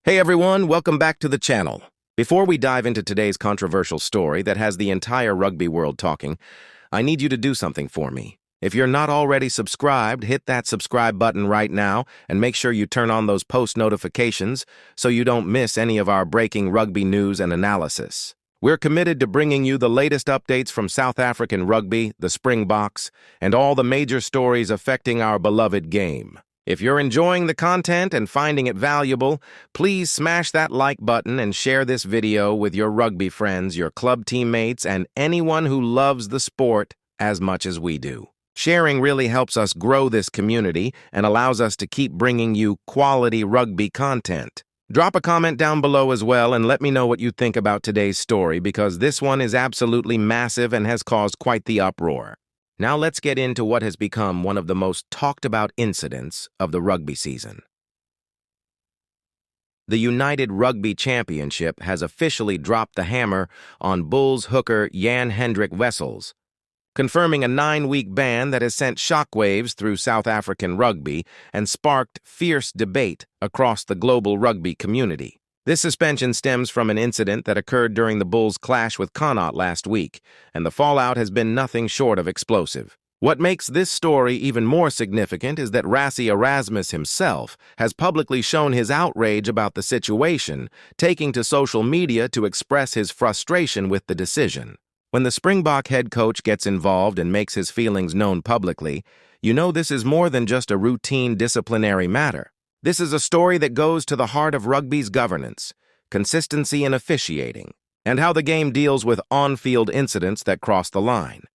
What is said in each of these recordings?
Hey everyone, welcome back to the channel. Before we dive into today's controversial story that has the entire rugby world talking, I need you to do something for me. If you're not already subscribed, hit that subscribe button right now and make sure you turn on those post notifications so you don't miss any of our breaking rugby news and analysis. We're committed to bringing you the latest updates from South African rugby, the Springboks, and all the major stories affecting our beloved game. If you're enjoying the content and finding it valuable, please smash that like button and share this video with your rugby friends, your club teammates, and anyone who loves the sport as much as we do. Sharing really helps us grow this community and allows us to keep bringing you quality rugby content. Drop a comment down below as well and let me know what you think about today's story, because this one is absolutely massive and has caused quite the uproar. Now let's get into what has become one of the most talked about incidents of the rugby season. The United Rugby Championship has officially dropped the hammer on Bulls hooker Jan-Hendrik Wessels, confirming a 9-week ban that has sent shockwaves through South African rugby and sparked fierce debate across the global rugby community. This suspension stems from an incident that occurred during the Bulls' clash with Connacht last week, and the fallout has been nothing short of explosive. What makes this story even more significant is that Rassie Erasmus himself has publicly shown his outrage about the situation, taking to social media to express his frustration with the decision. When the Springbok head coach gets involved and makes his feelings known publicly, you know this is more than just a routine disciplinary matter. This is a story that goes to the heart of rugby's governance, consistency in officiating, and how the game deals with on-field incidents that cross the line.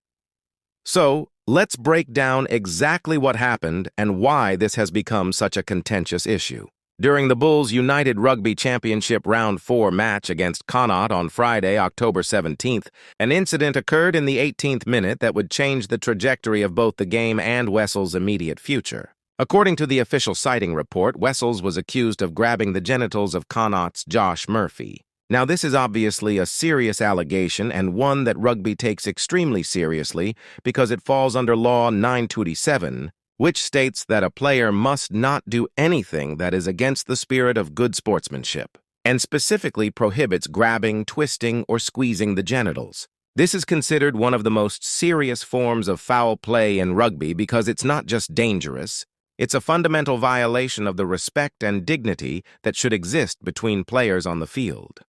So, let's break down exactly what happened and why this has become such a contentious issue. During the Bulls' United Rugby Championship Round 4 match against Connacht on Friday, October 17th, an incident occurred in the 18th minute that would change the trajectory of both the game and Wessels' immediate future. According to the official sighting report, Wessels was accused of grabbing the genitals of Connacht's Josh Murphy. Now, this is obviously a serious allegation and one that rugby takes extremely seriously because it falls under Law 927, which states that a player must not do anything that is against the spirit of good sportsmanship, and specifically prohibits grabbing, twisting, or squeezing the genitals. This is considered one of the most serious forms of foul play in rugby because it's not just dangerous, it's a fundamental violation of the respect and dignity that should exist between players on the field.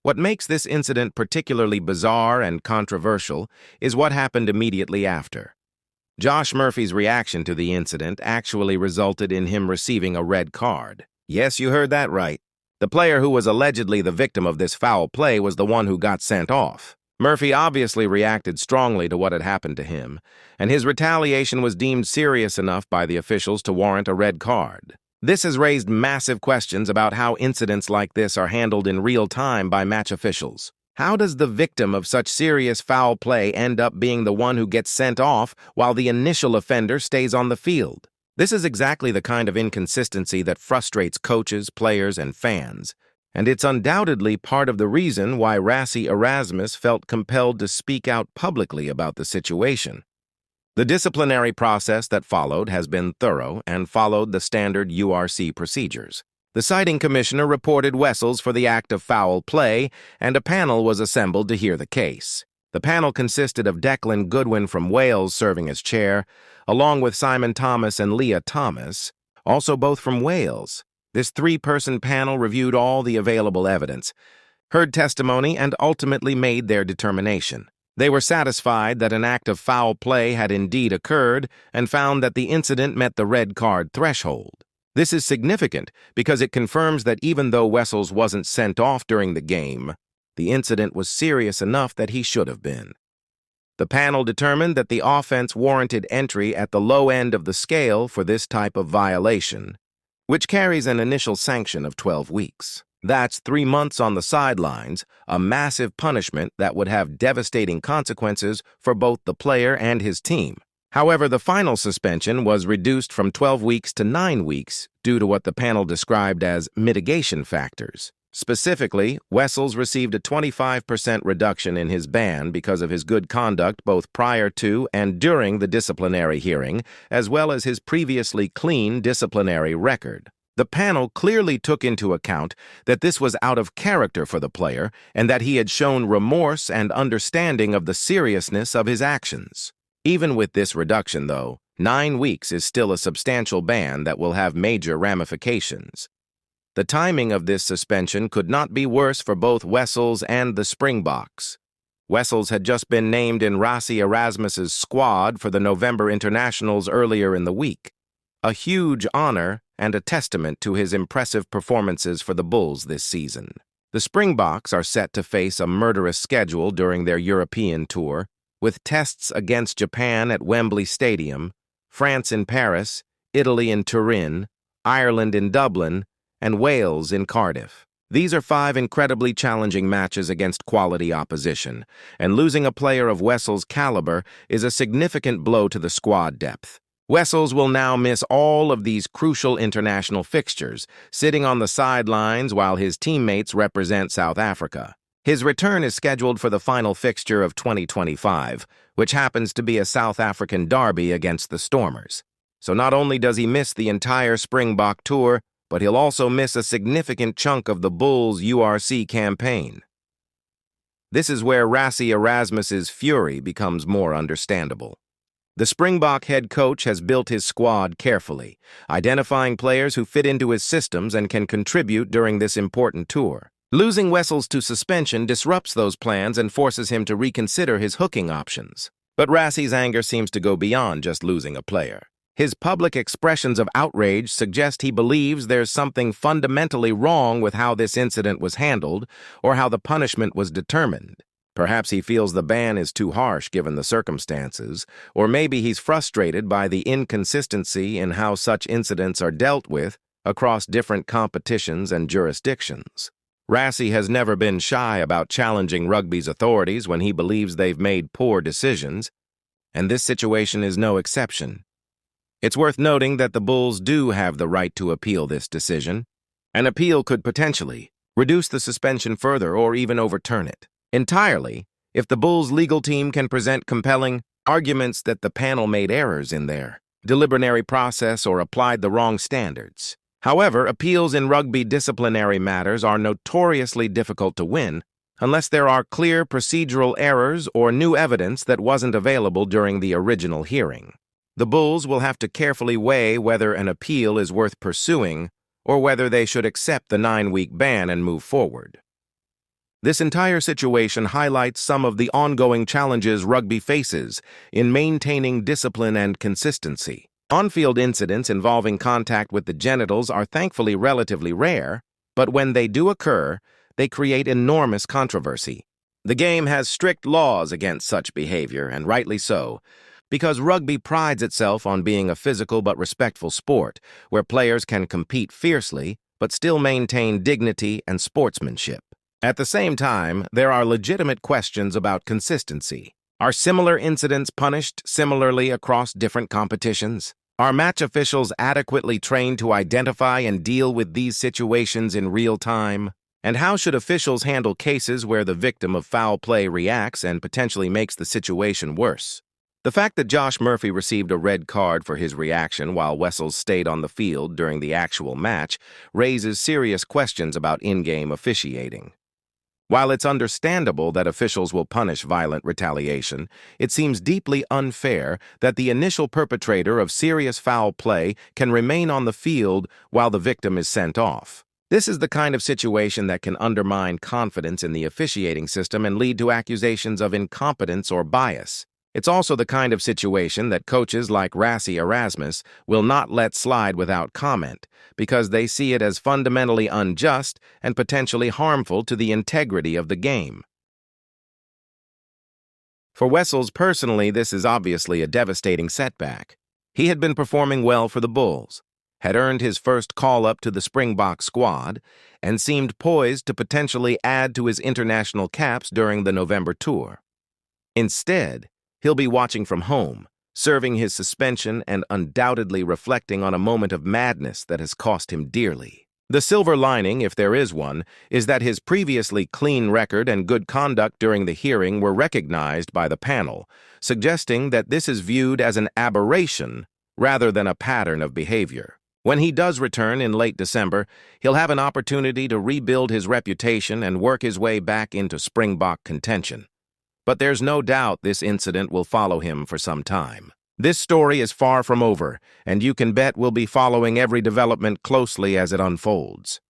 What makes this incident particularly bizarre and controversial is what happened immediately after. Josh Murphy's reaction to the incident actually resulted in him receiving a red card. Yes, you heard that right. The player who was allegedly the victim of this foul play was the one who got sent off. Murphy obviously reacted strongly to what had happened to him, and his retaliation was deemed serious enough by the officials to warrant a red card. This has raised massive questions about how incidents like this are handled in real time by match officials. How does the victim of such serious foul play end up being the one who gets sent off while the initial offender stays on the field? This is exactly the kind of inconsistency that frustrates coaches, players, and fans. And it's undoubtedly part of the reason why Rassie Erasmus felt compelled to speak out publicly about the situation. The disciplinary process that followed has been thorough and followed the standard URC procedures. The citing commissioner reported Wessels for the act of foul play, and a panel was assembled to hear the case. The panel consisted of Declan Goodwin from Wales serving as chair, along with Simon Thomas and Leah Thomas, also both from Wales. This 3-person panel reviewed all the available evidence, heard testimony, and ultimately made their determination. They were satisfied that an act of foul play had indeed occurred and found that the incident met the red card threshold. This is significant because it confirms that even though Wessels wasn't sent off during the game, the incident was serious enough that he should have been. The panel determined that the offense warranted entry at the low end of the scale for this type of violation, which carries an initial sanction of 12 weeks. That's 3 months on the sidelines, a massive punishment that would have devastating consequences for both the player and his team. However, the final suspension was reduced from 12 weeks to 9 weeks due to what the panel described as mitigation factors. Specifically, Wessels received a 25% reduction in his ban because of his good conduct both prior to and during the disciplinary hearing, as well as his previously clean disciplinary record. The panel clearly took into account that this was out of character for the player and that he had shown remorse and understanding of the seriousness of his actions. Even with this reduction, though, 9 weeks is still a substantial ban that will have major ramifications. The timing of this suspension could not be worse for both Wessels and the Springboks. Wessels had just been named in Rassie Erasmus's squad for the November internationals earlier in the week, a huge honor and a testament to his impressive performances for the Bulls this season. The Springboks are set to face a murderous schedule during their European tour, with tests against Japan at Wembley Stadium, France in Paris, Italy in Turin, Ireland in Dublin, and Wales in Cardiff. These are 5 incredibly challenging matches against quality opposition, and losing a player of Wessels' caliber is a significant blow to the squad depth. Wessels will now miss all of these crucial international fixtures, sitting on the sidelines while his teammates represent South Africa. His return is scheduled for the final fixture of 2025, which happens to be a South African derby against the Stormers. So not only does he miss the entire Springbok tour, but he'll also miss a significant chunk of the Bulls' URC campaign. This is where Rassie Erasmus's fury becomes more understandable. The Springbok head coach has built his squad carefully, identifying players who fit into his systems and can contribute during this important tour. Losing Wessels to suspension disrupts those plans and forces him to reconsider his hooking options. But Rassie's anger seems to go beyond just losing a player. His public expressions of outrage suggest he believes there's something fundamentally wrong with how this incident was handled or how the punishment was determined. Perhaps he feels the ban is too harsh given the circumstances, or maybe he's frustrated by the inconsistency in how such incidents are dealt with across different competitions and jurisdictions. Rassie has never been shy about challenging rugby's authorities when he believes they've made poor decisions, and this situation is no exception. It's worth noting that the Bulls do have the right to appeal this decision. An appeal could potentially reduce the suspension further or even overturn it entirely if the Bulls' legal team can present compelling arguments that the panel made errors in their disciplinary process or applied the wrong standards. However, appeals in rugby disciplinary matters are notoriously difficult to win unless there are clear procedural errors or new evidence that wasn't available during the original hearing. The Bulls will have to carefully weigh whether an appeal is worth pursuing or whether they should accept the 9-week ban and move forward. This entire situation highlights some of the ongoing challenges rugby faces in maintaining discipline and consistency. On-field incidents involving contact with the genitals are thankfully relatively rare, but when they do occur, they create enormous controversy. The game has strict laws against such behavior, and rightly so, because rugby prides itself on being a physical but respectful sport, where players can compete fiercely but still maintain dignity and sportsmanship. At the same time, there are legitimate questions about consistency. Are similar incidents punished similarly across different competitions? Are match officials adequately trained to identify and deal with these situations in real time? And how should officials handle cases where the victim of foul play reacts and potentially makes the situation worse? The fact that Josh Murphy received a red card for his reaction while Wessels stayed on the field during the actual match raises serious questions about in-game officiating. While it's understandable that officials will punish violent retaliation, it seems deeply unfair that the initial perpetrator of serious foul play can remain on the field while the victim is sent off. This is the kind of situation that can undermine confidence in the officiating system and lead to accusations of incompetence or bias. It's also the kind of situation that coaches like Rassie Erasmus will not let slide without comment because they see it as fundamentally unjust and potentially harmful to the integrity of the game. For Wessels personally, this is obviously a devastating setback. He had been performing well for the Bulls, had earned his first call-up to the Springbok squad, and seemed poised to potentially add to his international caps during the November tour. Instead, he'll be watching from home, serving his suspension and undoubtedly reflecting on a moment of madness that has cost him dearly. The silver lining, if there is one, is that his previously clean record and good conduct during the hearing were recognized by the panel, suggesting that this is viewed as an aberration rather than a pattern of behavior. When he does return in late December, he'll have an opportunity to rebuild his reputation and work his way back into Springbok contention. But there's no doubt this incident will follow him for some time. This story is far from over, and you can bet we'll be following every development closely as it unfolds.